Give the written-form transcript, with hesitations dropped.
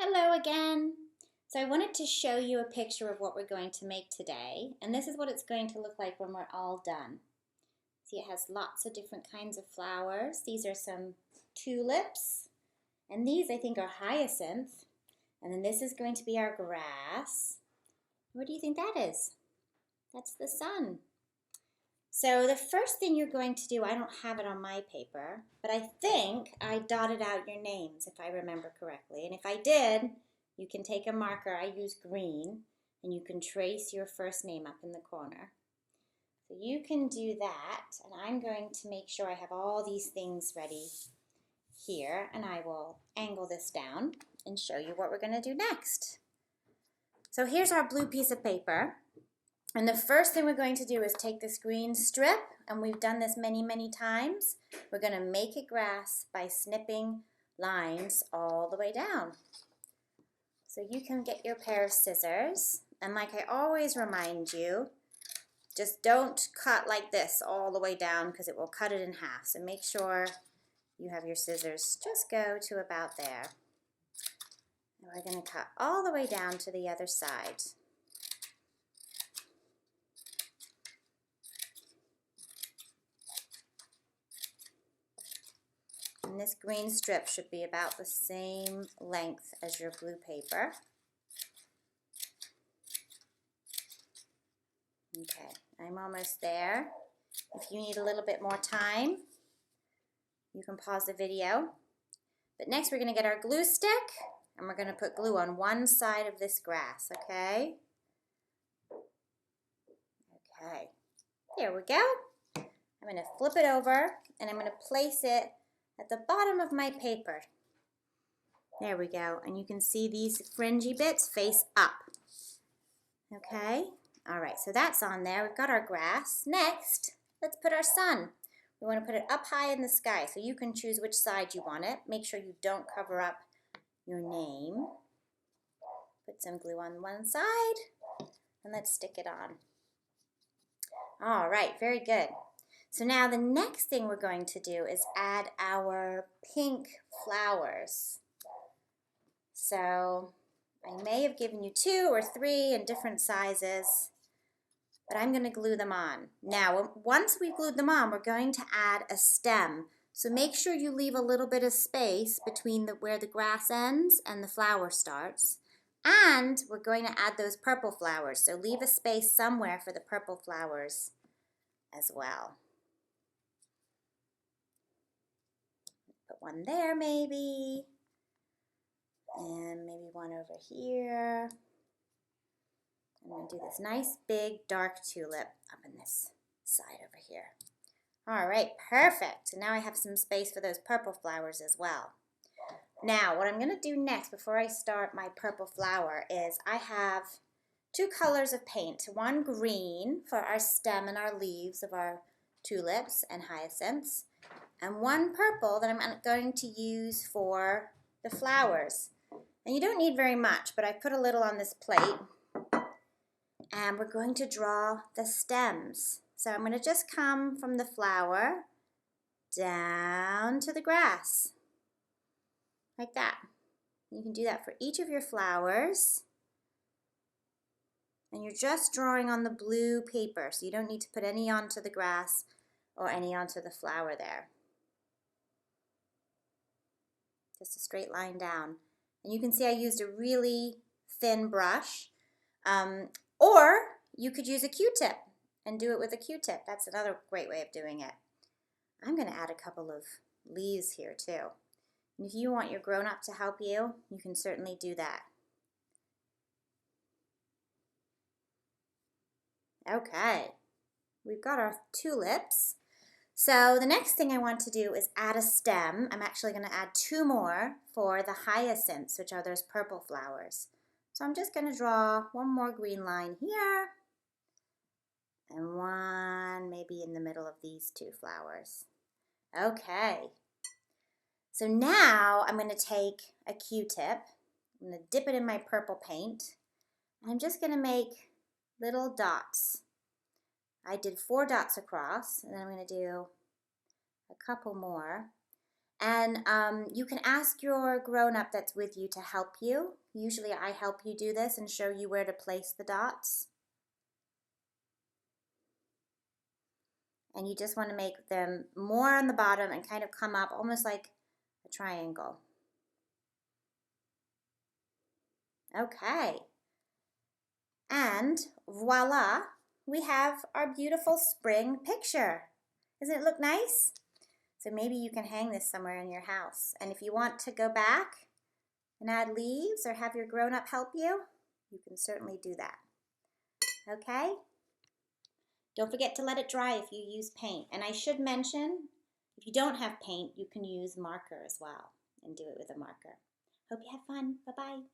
Hello again. So I wanted to show you a picture of what we're going to make today, and this is what it's going to look like when we're all done. See, it has lots of different kinds of flowers. These are some tulips, and these I think are hyacinth, and then this is going to be our grass. What do you think that is? That's the sun. So the first thing you're going to do, I don't have it on my paper, but I think I dotted out your names if I remember correctly. And if I did, you can take a marker, I use green, and you can trace your first name up in the corner. So you can do that, and I'm going to make sure I have all these things ready here, and I will angle this down and show you what we're going to do next. So here's our blue piece of paper. And the first thing we're going to do is take this green strip, and we've done this many, many times. We're going to make it grass by snipping lines all the way down. So you can get your pair of scissors, and like I always remind you, just don't cut like this all the way down because it will cut it in half. So make sure you have your scissors just go to about there. And we're going to cut all the way down to the other side. And this green strip should be about the same length as your blue paper. Okay, I'm almost there. If you need a little bit more time, you can pause the video. But next we're going to get our glue stick, and we're going to put glue on one side of this grass, okay? Okay, there we go. I'm going to flip it over, and I'm going to place it at the bottom of my paper. There we go, and you can see these fringy bits face up. Okay, all right, so that's on there. We've got our grass. Next, let's put our sun. We want to put it up high in the sky, so you can choose which side you want it. Make sure you don't cover up your name. Put some glue on one side, and let's stick it on. All right, very good. So now the next thing we're going to do is add our pink flowers. So I may have given you 2 or 3 in different sizes, but I'm going to glue them on. Now, once we've glued them on, we're going to add a stem. So make sure you leave a little bit of space between where the grass ends and the flower starts. And we're going to add those purple flowers. So leave a space somewhere for the purple flowers as well. Put one there maybe, and maybe one over here. I'm going to do this nice big dark tulip up in this side over here. All right, perfect. And now I have some space for those purple flowers as well. Now, what I'm going to do next before I start my purple flower is I have 2 colors of paint. One green for our stem and our leaves of our tulips and hyacinths, and one purple that I'm going to use for the flowers. And you don't need very much, but I put a little on this plate. And we're going to draw the stems. So I'm going to just come from the flower down to the grass, like that. You can do that for each of your flowers. And you're just drawing on the blue paper, so you don't need to put any onto the grass or any onto the flower there. Just a straight line down. And you can see I used a really thin brush. Or you could use a Q-tip and do it with a Q-tip. That's another great way of doing it. I'm going to add a couple of leaves here too. And if you want your grown-up to help you, you can certainly do that. Okay, we've got our tulips. So the next thing I want to do is add a stem. I'm actually going to add 2 more for the hyacinths, which are those purple flowers. So I'm just going to draw one more green line here, and one maybe in the middle of these 2 flowers. Okay, so now I'm going to take a Q-tip. I'm going to dip it in my purple paint, and I'm just going to make little dots. I did 4 dots across, and then I'm going to do a couple more. And you can ask your grown-up that's with you to help you. Usually I help you do this and show you where to place the dots. And you just want to make them more on the bottom and kind of come up almost like a triangle. Okay. And voila, we have our beautiful spring picture. Doesn't it look nice? So maybe you can hang this somewhere in your house. And if you want to go back and add leaves or have your grown-up help you, you can certainly do that. Okay? Don't forget to let it dry if you use paint. And I should mention, if you don't have paint, you can use marker as well and do it with a marker. Hope you have fun. Bye-bye.